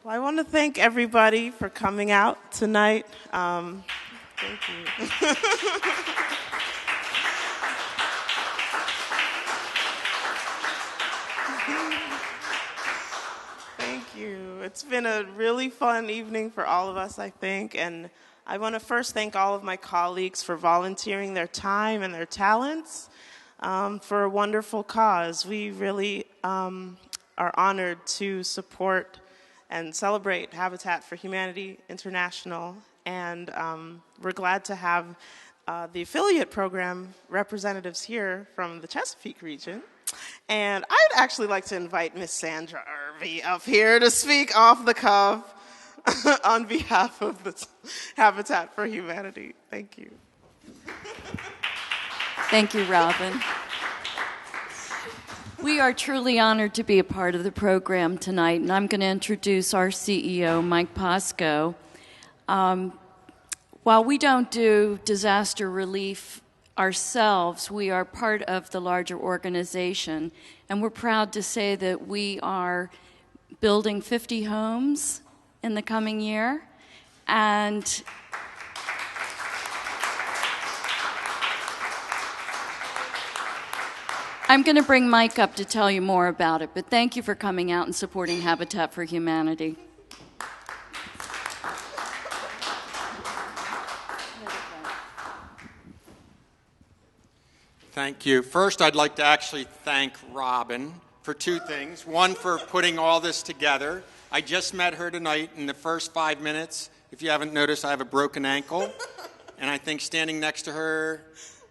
Well, I want to thank everybody for coming out tonight. Thank you. Thank you. It's been a really fun evening for all of us, I think. And I want to first thank all of my colleagues for volunteering their time and their talents for a wonderful cause. We really are honored to support and celebrate Habitat for Humanity International. And we're glad to have the affiliate program representatives here from the Chesapeake region. And I'd actually like to invite Miss Sandra Erbe up here to speak off the cuff on behalf of the Habitat for Humanity. Thank you. Thank you, Robin. We are truly honored to be a part of the program tonight, and I'm going to introduce our CEO, Mike Posko. While we don't do disaster relief ourselves, we are part of the larger organization, and we're proud to say that we are building 50 homes in the coming year, and I'm going to bring Mike up to tell you more about it, but thank you for coming out and supporting Habitat for Humanity. Thank you. First, I'd like to actually thank Robin for two things. One, for putting all this together. I just met her tonight in the first 5 minutes. If you haven't noticed, I have a broken ankle. And I think standing next to her,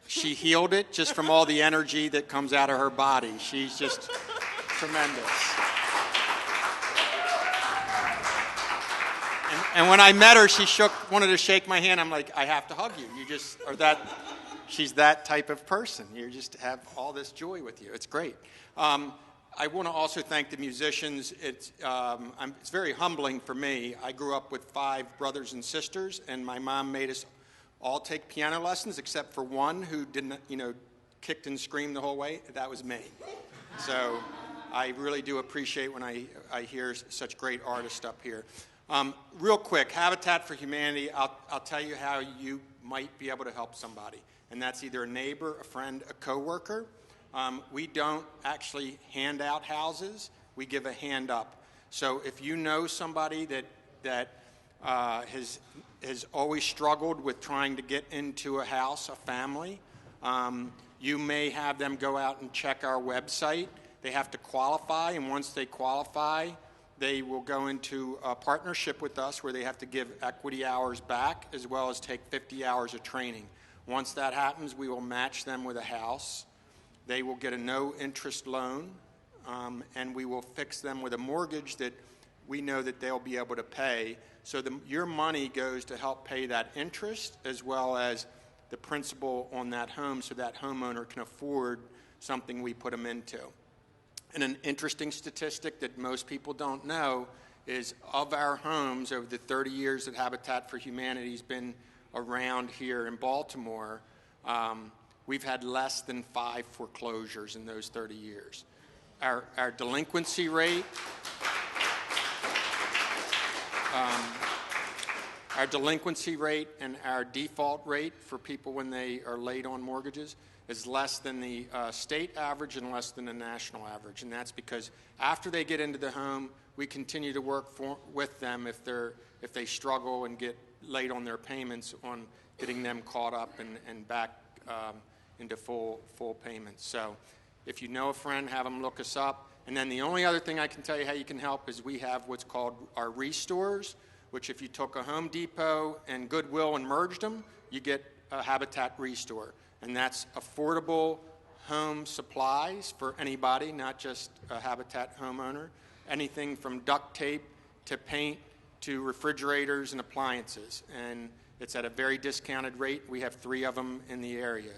she healed it just from all the energy that comes out of her body. She's just tremendous. And when I met her, she wanted to shake my hand. I'm like, I have to hug you. You just are that. She's that type of person. You just have all this joy with you. It's great. I want to also thank the musicians. It's very humbling for me. I grew up with 5 brothers and sisters, and my mom made us all take piano lessons except for one who didn't, kicked and screamed the whole way. That was me. So I really do appreciate when I hear such great artists up here. Real quick, Habitat for Humanity, I'll tell you how you might be able to help somebody. And that's either a neighbor, a friend, a coworker. We don't actually hand out houses. We give a hand up. So if you know somebody that has always struggled with trying to get into a house, a family, you may have them go out and check our website. They have to qualify, and once they qualify, they will go into a partnership with us where they have to give equity hours back as well as take 50 hours of training. Once that happens, we will match them with a house. They will get a no-interest loan, and we will fix them with a mortgage that we know that they'll be able to pay. So your money goes to help pay that interest as well as the principal on that home so that homeowner can afford something we put them into. And an interesting statistic that most people don't know is of our homes over the 30 years that Habitat for Humanity has been around here in Baltimore, we've had less than 5 foreclosures in those 30 years. Our delinquency rate, and our default rate for people when they are late on mortgages is less than the state average and less than the national average. And that's because after they get into the home, we continue to work with them if they struggle and get late on their payments on getting them caught up and back into full payments. So if you know a friend, have them look us up. And then the only other thing I can tell you how you can help is we have what's called our restores, which if you took a Home Depot and Goodwill and merged them, you get a Habitat Restore. And that's affordable home supplies for anybody, not just a Habitat homeowner. Anything from duct tape to paint to refrigerators and appliances. And it's at a very discounted rate. We have 3 of them in the area.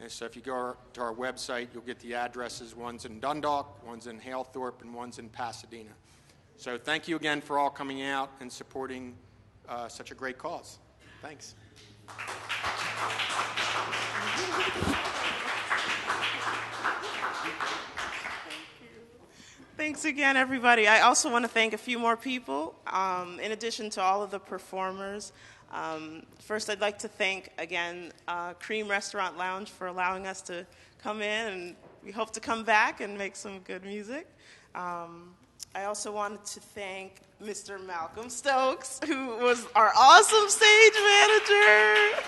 And so if you go to our website, you'll get the addresses. One's in Dundalk, one's in Halethorpe, and one's in Pasadena. So thank you again for all coming out and supporting such a great cause. Thanks. Thanks again, everybody. I also want to thank a few more people, in addition to all of the performers. First, I'd like to thank, again, Creme Restaurant Lounge for allowing us to come in, and we hope to come back and make some good music. I also wanted to thank Mr. Malcolm Stokes, who was our awesome stage manager.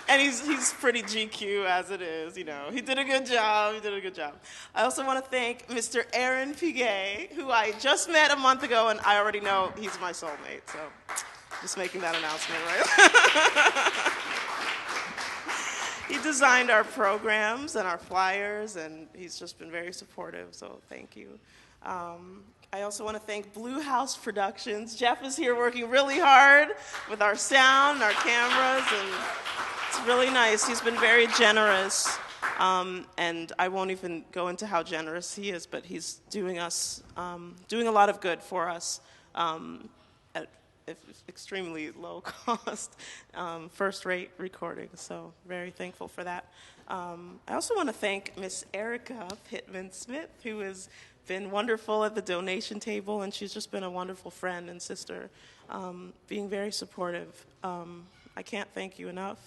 And he's pretty GQ as it is, you know. He did a good job. I also want to thank Mr. Aaron Piguet, who I just met a month ago, and I already know he's my soulmate. So just making that announcement, right? He designed our programs and our flyers, and he's just been very supportive, so thank you. I also want to thank Blue House Productions. Jeff is here working really hard with our sound, our cameras, and it's really nice. He's been very generous, and I won't even go into how generous he is, but he's doing a lot of good for us at extremely low cost, first-rate recording. So very thankful for that. I also want to thank Miss Erica Pittman-Smith, who has been wonderful at the donation table, and she's just been a wonderful friend and sister, being very supportive. I can't thank you enough.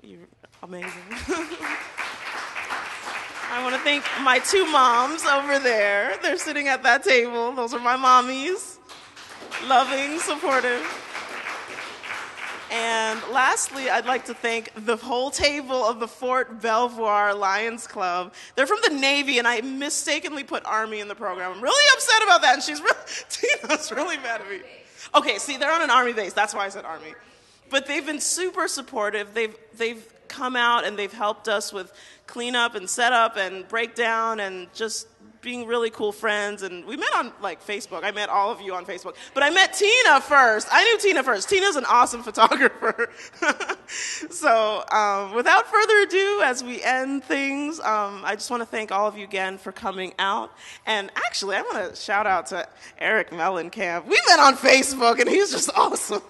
You're amazing. I want to thank my two moms over there. They're sitting at that table. Those are my mommies. Loving, supportive. And lastly, I'd like to thank the whole table of the Fort Belvoir Lions Club. They're from the Navy, and I mistakenly put Army in the program. I'm really upset about that, and Tina's really mad at me. Okay, see, they're on an Army base. That's why I said Army. But they've been super supportive. They've come out, and they've helped us with cleanup and setup and breakdown and just being really cool friends. And we met on Facebook. I met all of you on Facebook. But I met Tina first. I knew Tina first. Tina's an awesome photographer. So without further ado, as we end things, I just want to thank all of you again for coming out. And actually, I want to shout out to Eric Mellencamp. We met on Facebook, and he's just awesome.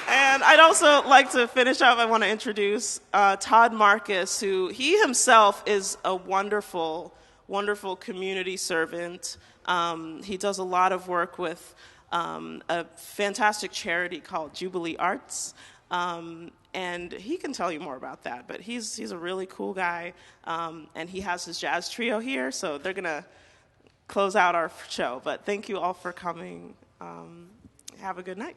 And I'd also like to finish up. I want to introduce Todd Marcus, who he himself is a wonderful, wonderful community servant. He does a lot of work with a fantastic charity called Jubilee Arts. And he can tell you more about that. But he's a really cool guy. And he has his jazz trio here. So they're going to close out our show. But thank you all for coming. Have a good night.